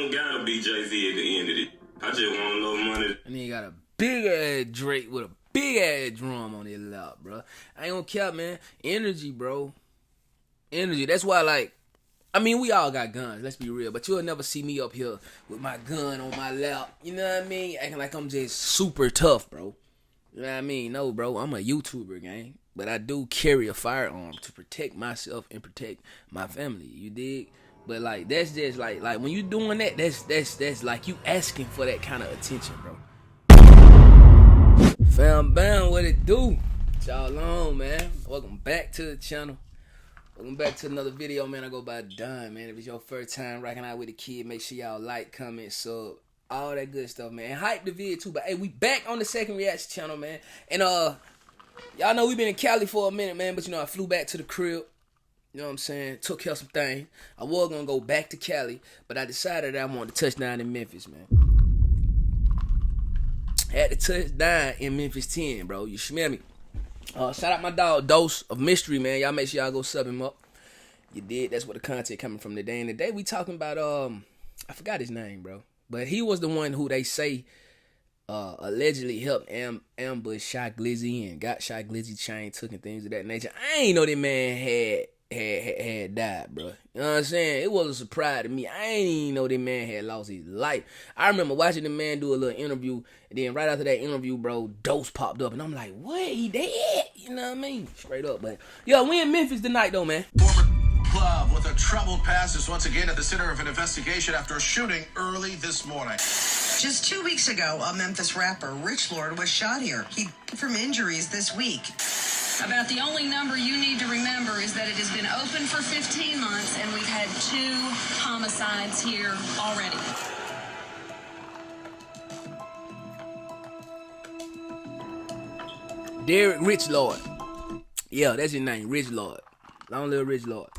don't gotta be Jay-Z at the end of it. I just want a little money. And he got a big ass Drake with a big ass drum on his lap, bro. I ain't gonna care, man. Energy, bro. Energy. That's why, like, I mean, we all got guns, let's be real. But you'll never see me up here with my gun on my lap. You know what I mean? Acting like I'm just super tough, bro. You know what I mean? No, bro, I'm a YouTuber, gang. But I do carry a firearm to protect myself and protect my family. You dig? But like that's just like when you doing that, that's like you asking for that kind of attention, bro. Fam bam, what it do? Y'all on, man. Welcome back to the channel. Welcome back to another video, man. I go by Don, man. If it's your first time rocking out with the kid, make sure y'all like, comment, sub, all that good stuff, man. Hype the vid too. But hey, we back on the second reaction channel, man. And y'all know we been in Cali for a minute, man. But you know, I flew back to the crib. You know what I'm saying? Took care of some things. I was gonna go back to Cali, but I decided that I wanted to touch down in Memphis, man. Had to touch down in Memphis 10, bro. You smell me? Shout out my dog Dose of Mystery, man. Y'all make sure y'all go sub him up. You did. That's where the content coming from today. And today we talking about I forgot his name, bro. But he was the one who they say allegedly helped ambush Shy Glizzy and got Shy Glizzy chain took and things of that nature. I ain't know that man had died, bro. You know what I'm saying? It was a surprise to me. I ain't even know that man had lost his life. I remember watching the man do a little interview, and then right after that interview, bro, Dose popped up, and I'm like, what? He dead? You know what I mean? Straight up. But yo, we in Memphis tonight, though, man. Former club with a troubled past is once again at the center of an investigation after a shooting early this morning. Just 2 weeks ago, a Memphis rapper, Rich Lord, was shot here. He died from injuries this week. About the only number you need to remember is that it has been open for 15 months and we've had 2 homicides here already. Derek Rich Lord. Yeah, that's his name, Rich Lord. Long live Rich Lord.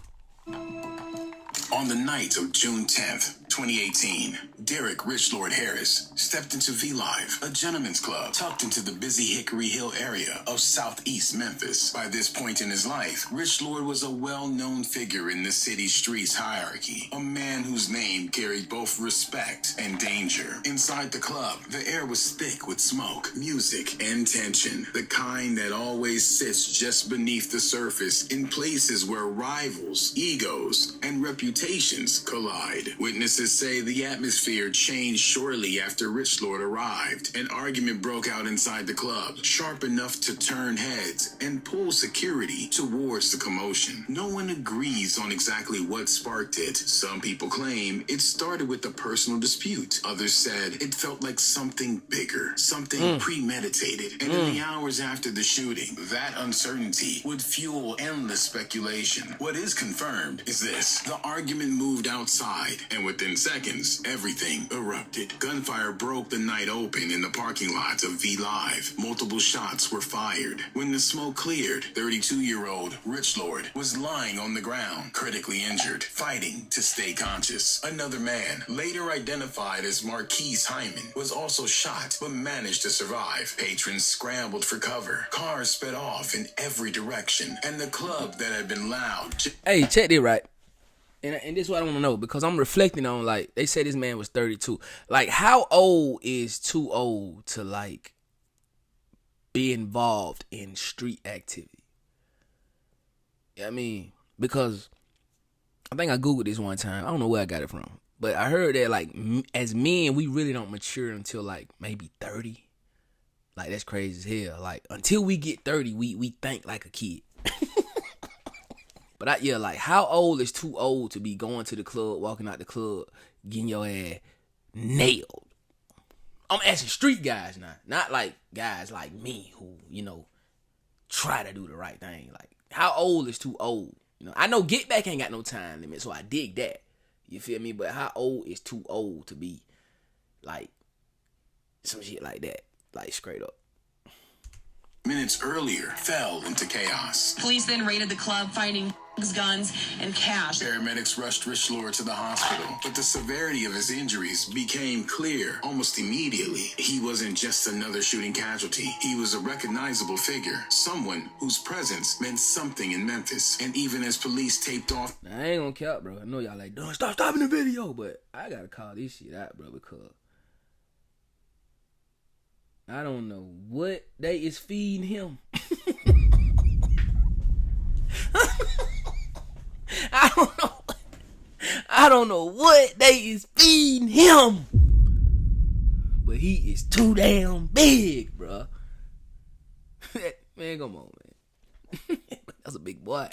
On the night of June 10th, 2018, Derek Rich Lord Harris stepped into V-Live, a gentleman's club tucked into the busy Hickory Hill area of southeast Memphis. By this point in his life, Rich Lord was a well-known figure in the city's streets hierarchy, a man whose name carried both respect and danger. Inside the club, the air was thick with smoke, music, and tension, the kind that always sits just beneath the surface in places where rivals, egos, and reputations collide. Witnesses say the atmosphere changed shortly after Rich Lord arrived. An argument broke out inside the club, sharp enough to turn heads and pull security towards the commotion. No one agrees on exactly what sparked it. Some people claim it started with a personal dispute. Others said it felt like something bigger, something premeditated. And in the hours after the shooting, that uncertainty would fuel endless speculation. What is confirmed is this: the argument moved outside, and within seconds, everything erupted. Gunfire broke the night open in the parking lot of V-Live. Multiple shots were fired. When the smoke cleared, 32-year-old Rich Lord was lying on the ground, critically injured, fighting to stay conscious. Another man, later identified as Marquise Hyman, was also shot, but managed to survive. Patrons scrambled for cover. Cars sped off in every direction, and the club that had been loud... Hey, check this right. And this is what I want to know, because I'm reflecting on, like, they say this man was 32. Like, how old is too old to, like, be involved in street activity? I mean, because I think I Googled this one time. I don't know where I got it from. But I heard that, like, as men, we really don't mature until, like, maybe 30. Like, that's crazy as hell. Like, until we get 30, we think like a kid. But yeah, like, how old is too old to be going to the club, walking out the club, getting your ass nailed? I'm asking street guys now, not like guys like me who, you know, try to do the right thing. Like, how old is too old? You know, I know Get Back ain't got no time limit, so I dig that. You feel me? But how old is too old to be, like, some shit like that? Like, straight up. minutes earlier fell into chaos. Police then raided the club, finding guns and cash. Paramedics rushed Rich Lord to the hospital, but the severity of his injuries became clear almost immediately. He wasn't just another shooting casualty. He was a recognizable figure, someone whose presence meant something in Memphis. And even as police taped off... Now, I ain't gonna cap, bro. I know y'all like, don't stop stopping the video, but I gotta call this shit out, bro, because I don't know what they is feeding him. I don't know what they is feeding him, but he is too damn big, bro. Man, come on, man. That's a big boy.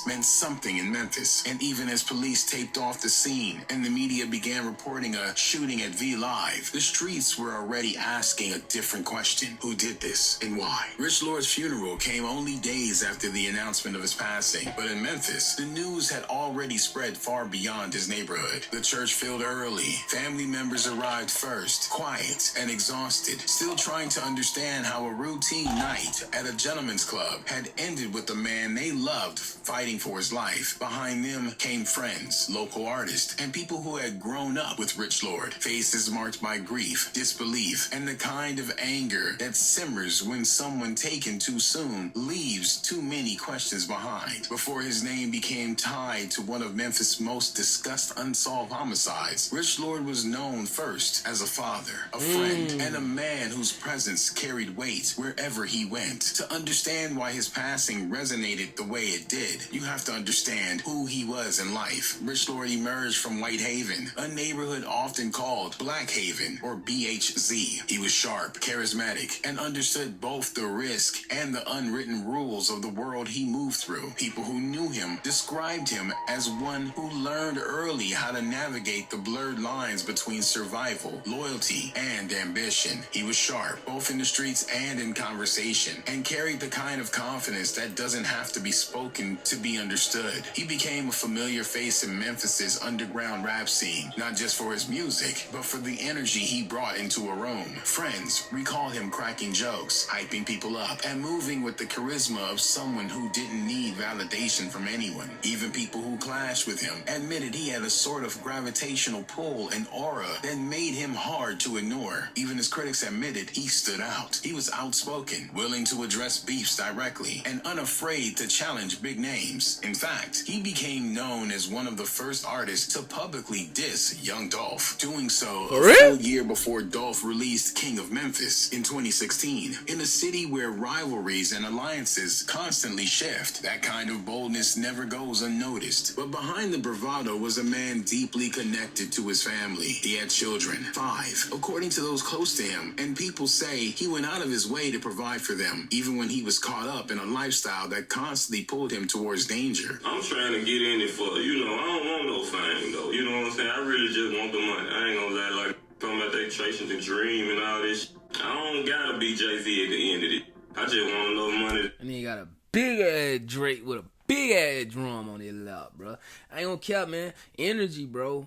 Meant something in Memphis. And even as police taped off the scene and the media began reporting a shooting at V Live, the streets were already asking a different question. Who did this and why? Rich Lord's funeral came only days after the announcement of his passing, but in Memphis, the news had already spread far beyond his neighborhood. The church filled early. Family members arrived first, quiet and exhausted, still trying to understand how a routine night at a gentleman's club had ended with the man they loved fighting for his life. Behind them came friends, local artists, and people who had grown up with Rich Lord. Faces marked by grief, disbelief, and the kind of anger that simmers when someone taken too soon leaves too many questions behind. Before his name became tied to one of Memphis' most discussed unsolved homicides, Rich Lord was known first as a father, a friend, and a man whose presence carried weight wherever he went. To understand why his passing resonated the way it did, you have to understand who he was in life. Rich Lord emerged from White Haven, a neighborhood often called Black Haven or BHZ. He was sharp, charismatic, and understood both the risk and the unwritten rules of the world he moved through. People who knew him described him as one who learned early how to navigate the blurred lines between survival, loyalty, and ambition. He was sharp, both in the streets and in conversation, and carried the kind of confidence that doesn't have to be spoken to be understood. He became a familiar face in Memphis's underground rap scene, not just for his music, but for the energy he brought into a room. Friends recall him cracking jokes, hyping people up, and moving with the charisma of someone who didn't need validation from anyone. Even people who clashed with him admitted he had a sort of gravitational pull and aura that made him hard to ignore. Even his critics admitted he stood out. He was outspoken, willing to address beefs directly, and unafraid to challenge big names. In fact, he became known as one of the first artists to publicly diss Young Dolph, doing so a full year before Dolph released King of Memphis in 2016. In a city where rivalries and alliances constantly shift, that kind of boldness never goes unnoticed. But behind the bravado was a man deeply connected to his family. He had children, 5, according to those close to him, and people say he went out of his way to provide for them, even when he was caught up in a lifestyle that constantly pulled him towards danger. I'm trying to get in it for, I don't want no fame, though. You know what I'm saying? I really just want the money. I ain't gonna lie, like, talking about they chasing the dream and all this. I don't gotta be Jay-Z at the end of it. I just want no money. And he got a big ass Drake with a big ass drum on his lap, bro. I ain't gonna cap, man. Energy, bro.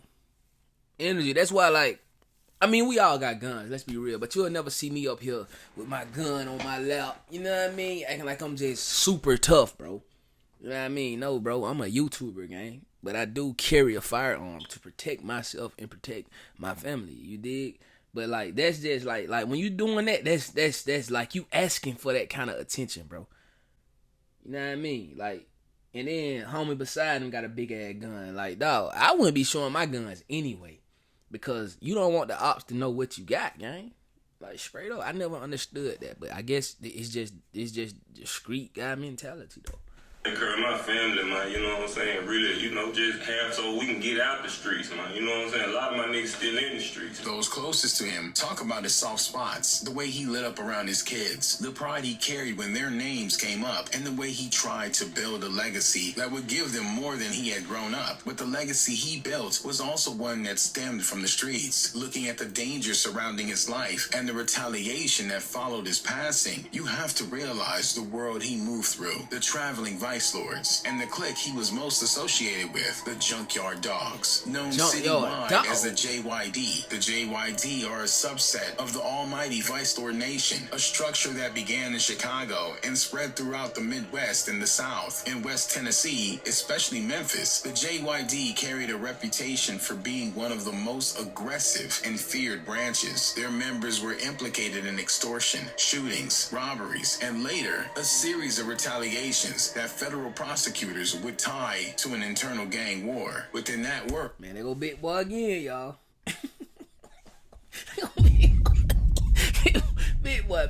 Energy. That's why, like, we all got guns, let's be real, but you'll never see me up here with my gun on my lap, you know what I mean? Acting like I'm just super tough, bro. You know what I mean? No, bro, I'm a YouTuber, gang. But I do carry a firearm to protect myself and protect my family, you dig? But, like, that's just, like when you doing that, that's like you asking for that kind of attention, bro. You know what I mean? Like, and then homie beside him got a big-ass gun. Like, dog, I wouldn't be showing my guns anyway. Because you don't want the ops to know what you got, gang. Like, straight up, I never understood that. But I guess it's just discreet guy mentality, though. Encourage my family, man, you know what I'm saying? Really, just have so we can get out the streets, man. You know what I'm saying? A lot of my niggas still in the streets. Those closest to him talk about his soft spots, the way he lit up around his kids, the pride he carried when their names came up, and the way he tried to build a legacy that would give them more than he had grown up. But the legacy he built was also one that stemmed from the streets. Looking at the danger surrounding his life and the retaliation that followed his passing, you have to realize the world he moved through, the traveling vice lords, and the clique he was most associated with, the Junkyard Dogs, known Junkyard citywide Dog. as the JYD. The JYD are a subset of the almighty Vice Lord Nation, a structure that began in Chicago and spread throughout the Midwest and the South. In West Tennessee, especially Memphis, the JYD carried a reputation for being one of the most aggressive and feared branches. Their members were implicated in extortion, shootings, robberies, and later, a series of retaliations that federal prosecutors would tie to an internal gang war. Within that work, Man, they go Big Boy again, y'all. Big boy.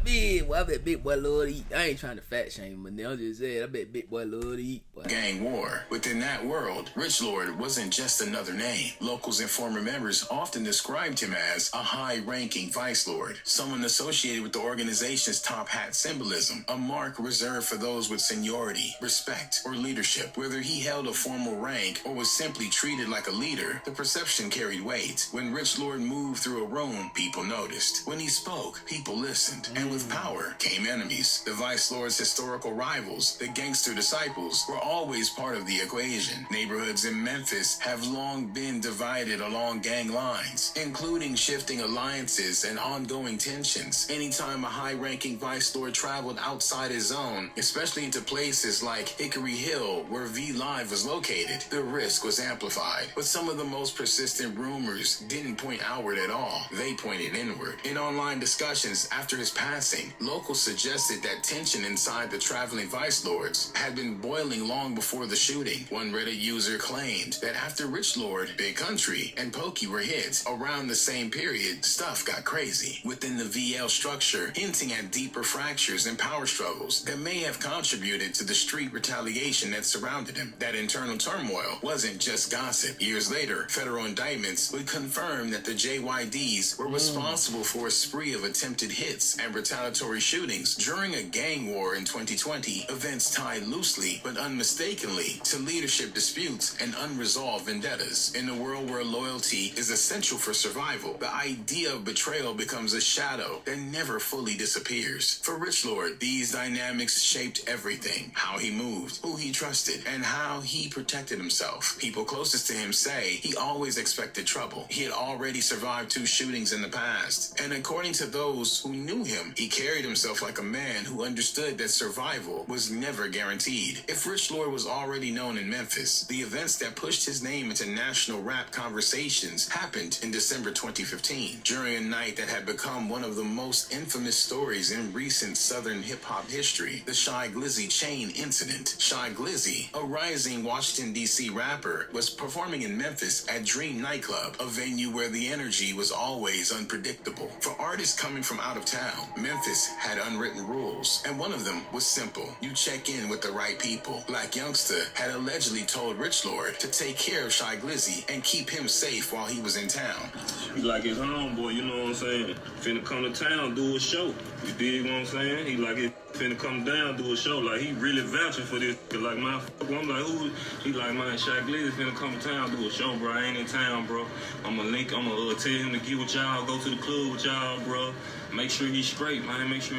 I bet Big Boy love to eat. I ain't trying to fat shame, but I'm just saying, I bet Big Boy love to eat. Boy. gang war. Within that world, Rich Lord wasn't just another name. Locals and former members often described him as a high-ranking vice lord, someone associated with the organization's top hat symbolism, a mark reserved for those with seniority, respect, or leadership. Whether he held a formal rank or was simply treated like a leader, the perception carried weight. When Rich Lord moved through a room, people noticed. When he spoke, people listened. And with power came enemies. The vice lord's historical rivals, the gangster disciples, were always part of the equation. Neighborhoods in Memphis have long been divided along gang lines, including shifting alliances and ongoing tensions. Anytime a high-ranking vice lord traveled outside his zone, especially into places like Hickory Hill, where V Live was located, the risk was amplified. But some of the most persistent rumors didn't point outward at all. They pointed inward. In online discussions after his passing, locals suggested that tension inside the traveling vice lords had been boiling long before the shooting. One Reddit user claimed that after Rich Lord, Big Country, and Pokey were hit around the same period, stuff got crazy within the VL structure, hinting at deeper fractures and power struggles that may have contributed to the street retaliation that surrounded him. That internal turmoil wasn't just gossip. Years later, federal indictments would confirm that the JYDs were responsible for a spree of attempted hits and retaliatory shootings during a gang war in 2020, events tied loosely but unmistakably to leadership disputes and unresolved vendettas. In a world where loyalty is essential for survival, the idea of betrayal becomes a shadow that never fully disappears. For Rich Lord, these dynamics shaped everything: how he moved, who he trusted, and how he protected himself. People closest to him say he always expected trouble. He had already survived 2 shootings in the past, and according to those who knew him, he carried himself like a man who understood that survival was never guaranteed. If Rich Lord was already known in Memphis, the events that pushed his name into national rap conversations happened in December 2015, during a night that had become one of the most infamous stories in recent Southern hip-hop history, the Shy Glizzy chain incident. Shy Glizzy, a rising Washington, D.C. rapper, was performing in Memphis at Dream Nightclub, a venue where the energy was always unpredictable. For artists coming from out of town, Memphis had unwritten rules, and one of them was simple: you check in with the right people. Black Youngster had allegedly told Rich Lord to take care of Shy Glizzy and keep him safe while he was in town. He like his homeboy, you know what I'm saying? Finna come to town, do a show. You dig what I'm saying? He like it finna come down, do a show. Like, he really vouching for this. Like, my I'm like, who? He like, man, Shy Glizzy finna come to town, do a show, bro. I ain't in town, bro. I'ma tell him to get with y'all, go to the club with y'all, bro. Make sure he's straight, man. Make sure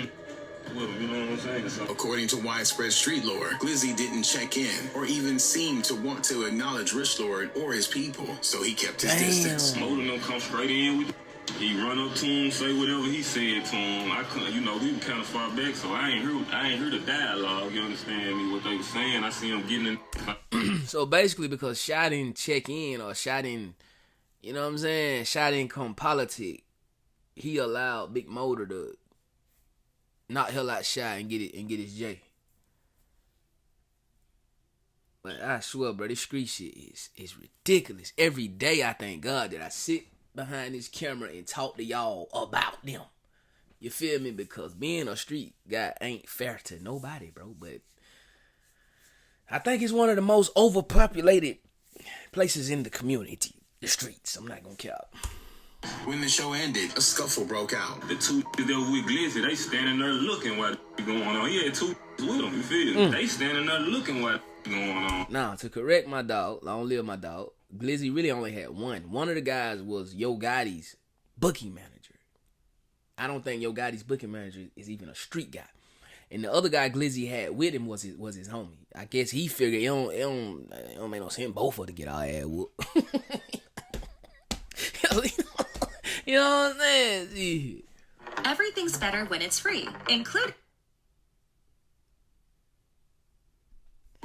with him, you know what I'm saying? So, according to widespread street lore, Glizzy didn't check in or even seem to want to acknowledge Rich Lord or his people, so he kept his distance. Most of them come straight in with. He run up to him, say whatever he said to him. I couldn't, we were kind of far back, so I ain't heard the dialogue. You understand me? What they were saying, I see him getting in. So basically, because Shy didn't check in or Shy didn't, you know what I'm saying? Shy didn't come politic. He allowed Big Motor to not hell out Shy and get his J. But I swear, bro, this street shit is ridiculous. Every day I thank God that I sit behind this camera and talk to y'all about them. You feel me? Because being a street guy ain't fair to nobody, bro. But I think it's one of the most overpopulated places in the community. The streets. I'm not gonna cap. When the show ended, a scuffle broke out. The 2 that was with Glizzy, they standing there looking what going on. He had 2 with him, you feel me? They standing there looking what going on. Now, to correct my dog, long live my dog, Glizzy really only had one. One of the guys was Yo Gotti's booking manager. I don't think Yo Gotti's booking manager is even a street guy. And the other guy Glizzy had with him was his homie. I guess he figured it don't make no sense both of to get our ass whooped. You know what I'm saying? See. Everything's better when it's free, including...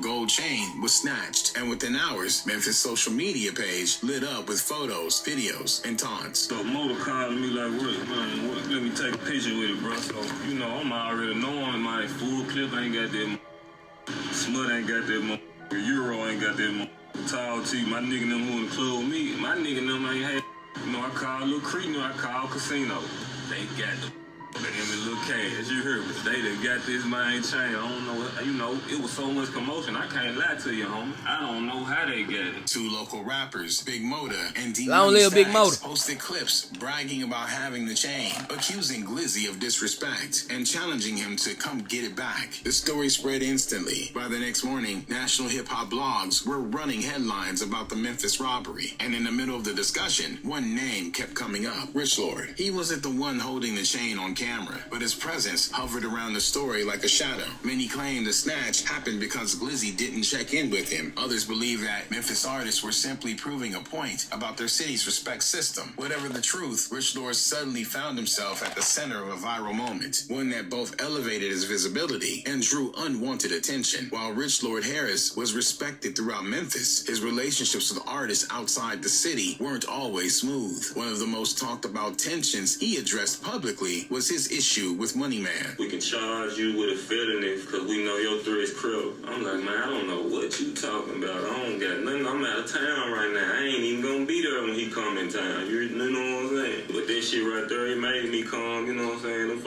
Gold chain was snatched, and within hours, Memphis' social media page lit up with photos, videos, and taunts. So Motor called me like, what, let me take a picture with it, bro. So, you know, I'm already knowing my full clip ain't got that Smut ain't got that Euro ain't got that Tall T. My nigga them who in the club with me, my nigga them ain't had, you know, I call Lil Creek, you know, I call Casino. They got the him and Lil Cash, you heard me. They done got this mind chain. I don't know, you know, it was so much commotion. I can't lie to you, homie. I don't know how they got it. Two local rappers, Big Motor and D Long live Big Motor, posted clips bragging about having the chain, accusing Glizzy of disrespect, and challenging him to come get it back. The story spread instantly. By the next morning, national hip-hop blogs were running headlines about the Memphis robbery. And in the middle of the discussion, one name kept coming up, Rich Lord. He wasn't the one holding the chain on camera, but his presence hovered around the story like a shadow. Many claim the snatch happened because Glizzy didn't check in with him. Others believe that Memphis artists were simply proving a point about their city's respect system. Whatever the truth, Rich Lord suddenly found himself at the center of a viral moment, one that both elevated his visibility and drew unwanted attention. While Rich Lord Harris was respected throughout Memphis, his relationships with artists outside the city weren't always smooth. One of the most talked about tensions he addressed publicly was his issue with Money Man. We can charge you with a felony because we know your threat is CRIPS. I'm like, man, I don't know what you talking about. I don't got nothing. I'm out of town right now. I ain't even gonna be there when he come in town. You know what I'm saying? But that shit right there, it made me calm. You know what I'm saying? Them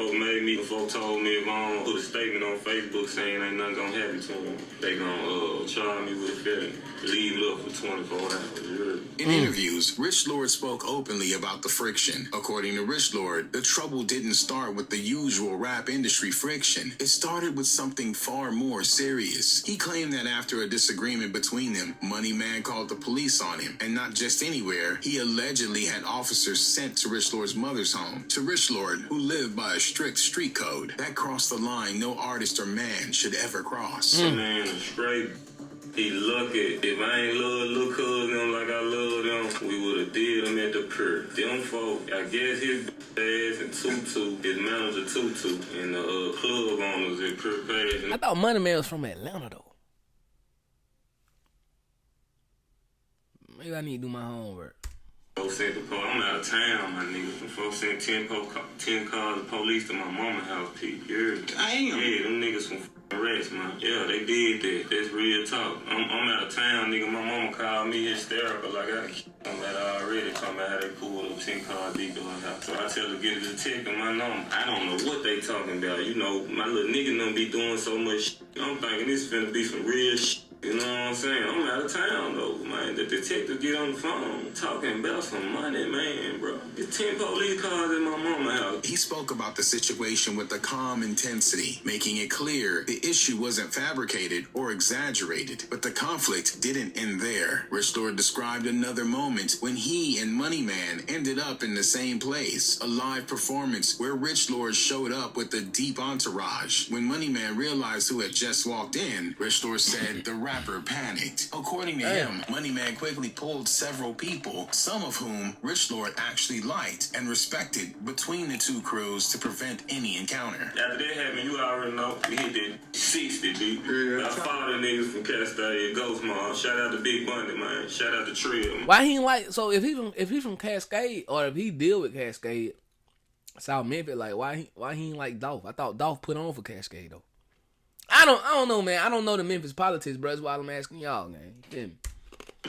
folk told me if I don't put a statement on Facebook saying ain't nothing gonna happen to him, they gonna charge me with a felony. Leave it up for 24 hours. In interviews, Rich Lord spoke openly about the friction. According to Rich Lord, the trouble didn't start with the usual rap industry friction. It started with something far more serious. He claimed that after a disagreement between them, Money Man called the police on him, and not just anywhere. He allegedly had officers sent to Rich Lord's mother's home. To Rich Lord, who lived by a strict street code, that crossed the line no artist or man should ever cross. Man, straight. He lucky. If I ain't love little cuz them like I love them, we would have did them at the pier. Them folk, I guess his ass and Tutu, his manager Tutu, and the club owners at Pier Page. I thought Money Man was from Atlanta though. Maybe I need to do my homework. Folks sent the police. I'm out of town, my nigga. Them folks sent 10 cars of police to my mama's house, Pete. You heard me? Damn. Yeah, them niggas from arrest, man. Yeah, they did that. That's real talk. I'm out of town, nigga. My mama called me hysterical. Like I I'm at already talking about how they pulled up 10 cars deep in my house. So I tell her to get it to check on my number. I don't know what they talking about. You know, my little nigga done be doing so much. I'm thinking this finna be some real shit. You know what I'm saying? I'm out of town, though, man. The detective get on the phone talking about some money, man, bro. It's 10 police cars in my mama's house. He spoke about the situation with a calm intensity, making it clear the issue wasn't fabricated or exaggerated, but the conflict didn't end there. Rich Lord described another moment when he and Money Man ended up in the same place, a live performance where Rich Lord showed up with a deep entourage. When Money Man realized who had just walked in, Rich Lord said the rapper panicked. According to him, Money Man quickly pulled several people, some of whom Rich Lord actually liked and respected, between the two crews to prevent any encounter. After that happened, you already know, we hit that 60 deep. I fought the niggas from Cascade, Ghost Mall. Shout out to Big Bunny, man. Shout out to Trill. Why he ain't like, so if he from Cascade, or if he deal with Cascade, South Memphis, like why he ain't like Dolph? I thought Dolph put on for Cascade though. I don't know, man. I don't know the Memphis politics, bro. That's why I'm asking y'all, man. You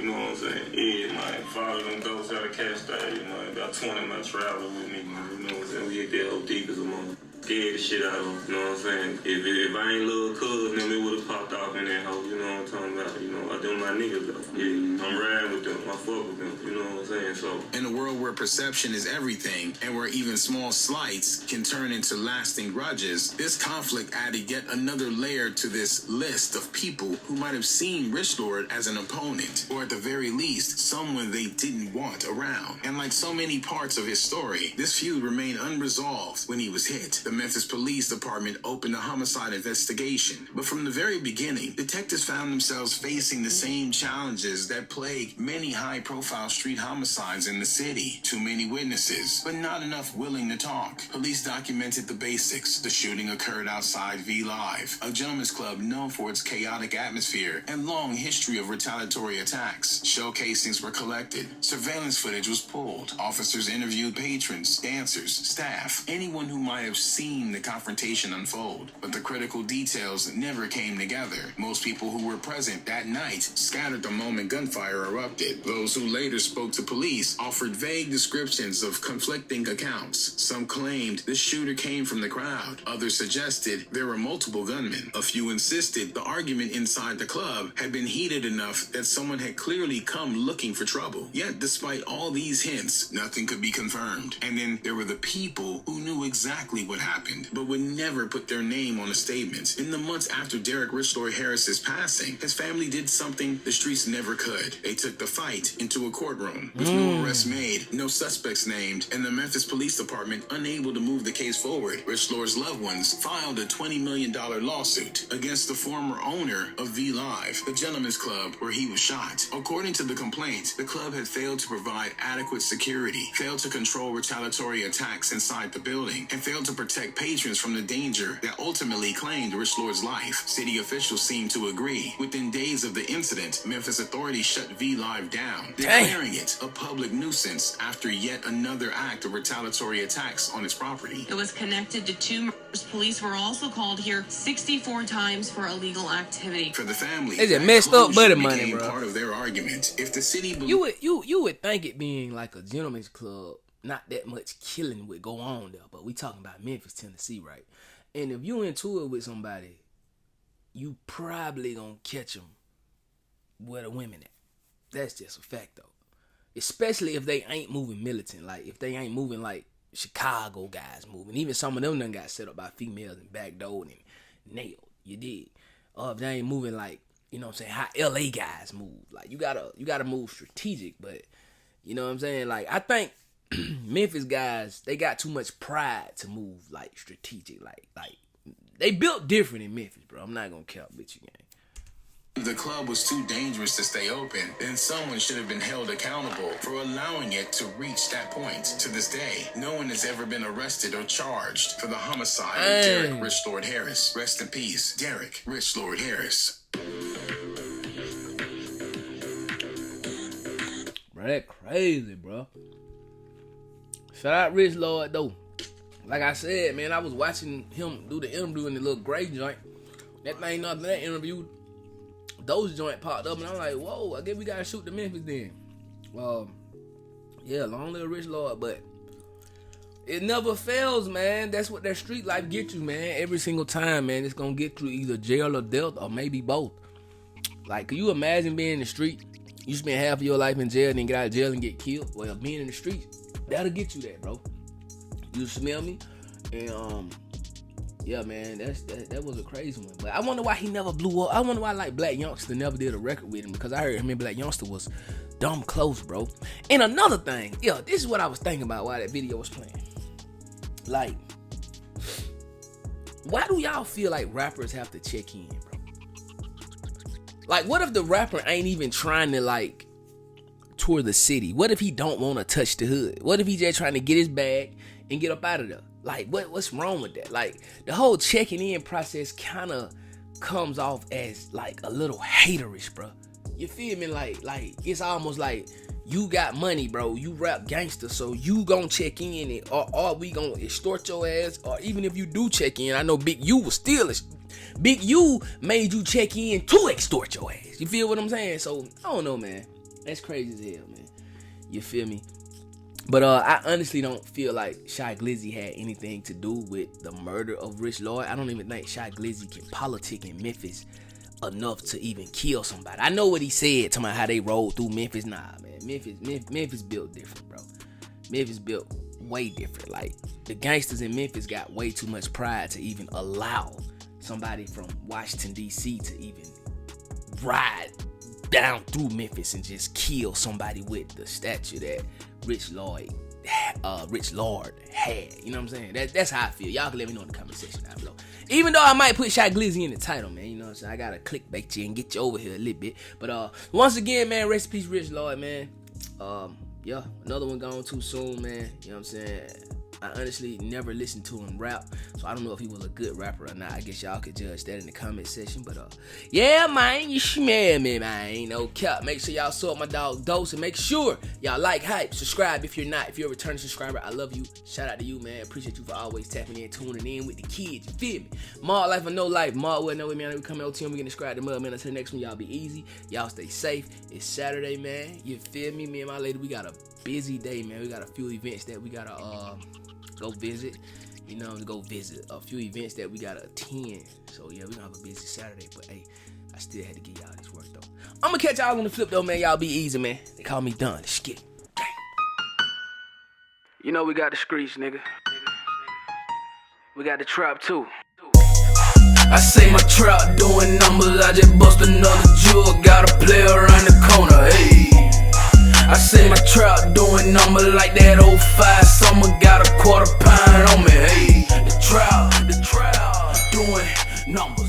know what I'm saying? Yeah, man. Follow them ghosts out of Cascade, you know. About 20 of my travelers with me, man. You know what I'm saying? We hit that whole deep as a moment. Scared the shit out of them, you know what I'm saying? If I ain't little cuz, then it would have popped off in that hole, you know what I'm talking about? You know, I do my niggas though. Yeah, I'm riding with them, I fuck with them, you know what I'm saying? So, in a world where perception is everything, and where even small slights can turn into lasting grudges, this conflict added yet another layer to this list of people who might have seen Rich Lord as an opponent, or at the very least, someone they didn't want around. And like so many parts of his story, this feud remained unresolved when he was hit. the Memphis Police Department opened a homicide investigation. But from the very beginning, detectives found themselves facing the same challenges that plague many high-profile street homicides in the city. Too many witnesses, but not enough willing to talk. Police documented the basics. The shooting occurred outside V Live, a gentleman's club known for its chaotic atmosphere and long history of retaliatory attacks. Show casings were collected. Surveillance footage was pulled. Officers interviewed patrons, dancers, staff, anyone who might have seen the confrontation unfold. But the critical details never came together. Most people who were present that night scattered the moment gunfire erupted. Those who later spoke to police offered vague descriptions of conflicting accounts. Some claimed the shooter came from the crowd. Others suggested there were multiple gunmen. A few insisted the argument inside the club had been heated enough that someone had clearly come looking for trouble. Yet, despite all these hints, nothing could be confirmed. And then there were the people who knew exactly what happened, but would never put their name on a statement. In the months after Derek Rich Lord Harris's passing, his family did something the streets never could. They took the fight into a courtroom, with no arrests made, no suspects named, and the Memphis Police Department unable to move the case forward. Rich Lord's loved ones filed a $20 million lawsuit against the former owner of V Live, the gentleman's club where he was shot. According to the complaint, the club had failed to provide adequate security, failed to control retaliatory attacks inside the building, and failed to protect patrons from the danger that ultimately claimed Rich Lord's life. City officials seemed to agree. Within days of the incident, Memphis authorities shut V Live down, declaring it a public nuisance after yet another act of retaliatory attacks on its property. It was connected to 2 murders. Police were also called here 64 times for illegal activity. For the family, They just messed up buddy money, bro. Part of their argument. If the city You would think it being like a gentleman's club, not that much killing would go on there, but we talking about Memphis, Tennessee, right? And if you into it with somebody, you probably gonna catch them where the women at. That's just a fact, though. Especially if they ain't moving militant, like if they ain't moving like Chicago guys moving. Even some of them done got set up by females and backdoored and nailed. You did. Or if they ain't moving like, you know what I'm saying, how LA guys move. Like you gotta move strategic, but you know what I'm saying? Like I think Memphis guys, they got too much pride to move like strategic. Like they built different in Memphis, bro. I'm not gonna count bitch you gang. If the club was too dangerous to stay open, then someone should have been held accountable for allowing it to reach that point. To this day, no one has ever been arrested or charged for the homicide of Derek Rich Lord Harris. Rest in peace, Derek Rich Lord Harris. Bro, that crazy, bro. Shout out Rich Lord, though. Like I said, man, I was watching him do the interview in the little gray joint. That thing, nothing, that interview, those joint popped up, and I'm like, whoa, I guess we gotta shoot the Memphis then. Yeah, long live Rich Lord, but it never fails, man. That's what that street life gets you, man. Every single time, man, it's gonna get you either jail or death, or maybe both. Like, can you imagine being in the street? You spend half of your life in jail, then get out of jail and get killed. Well, being in the streets, that'll get you that, bro. You smell me? And yeah, man, that was a crazy one. But I wonder why he never blew up. I wonder why like Black Youngster never did a record with him, because I heard him and Black Youngster was dumb close, bro. And another thing, this is what I was thinking about while that video was playing. Like, why do y'all feel like rappers have to check in, bro? Like, what if the rapper ain't even trying to like tour the city? What if he don't want to touch the hood? What if he just trying to get his bag and get up out of there? Like, what's wrong with that? Like, the whole checking in process kind of comes off as like a little haterish, bro. You feel me? Like it's almost like you got money, bro. You rap gangster, so you gon' check in, or we gon' extort your ass. Or even if you do check in, I know Big U was still Big U made you check in to extort your ass. You feel what I'm saying? So I don't know, man. That's crazy as hell, man. You feel me? But I honestly don't feel like Shy Glizzy had anything to do with the murder of Rich Lord. I don't even think Shy Glizzy can politic in Memphis enough to even kill somebody. I know what he said, talking about how they rolled through Memphis. Nah, man. Memphis built different, bro. Memphis built way different. Like, the gangsters in Memphis got way too much pride to even allow somebody from Washington, D.C. to even ride down through Memphis and just kill somebody with the stature that Rich Lord Rich Lord had. You know what I'm saying? That's how I feel. Y'all can let me know in the comment section down below. Even though I might put Shy Glizzy in the title, man. You know what I'm saying? I gotta clickbait you and get you over here a little bit. But once again, man, rest in peace, Rich Lord, man. Yeah, another one gone too soon, man. You know what I'm saying? I honestly never listened to him rap, so I don't know if he was a good rapper or not. I guess y'all could judge that in the comment section. But yeah, man, you smell me, man. No cap. Make sure y'all support my dog Dose, and make sure y'all like, hype, subscribe if you're not. If you're a returning subscriber, I love you. Shout out to you, man. Appreciate you for always tapping in, tuning in with the kids. You feel me? Mar life or no life. Mar well, no way, man. We coming out to him. We gonna subscribe to mud, man. Until the next one, y'all be easy. Y'all stay safe. It's Saturday, man. You feel me? Me and my lady, we got a busy day, man. We got a few events that we gotta go visit, you know, to go visit a few events that we gotta attend. So yeah, we gonna have a busy Saturday, but hey, I still had to get y'all this work though. I'm gonna catch y'all on the flip though, man. Y'all be easy, man. They call me done. Let's get it. You know we got the streets, nigga. We got the trap too. I say my trap doing numbers. I just bust another jewel. Got a player around the corner. Hey. I say my trap doing numbers like that 05 summer. Got a quarter pound on me, hey. The trap doing numbers.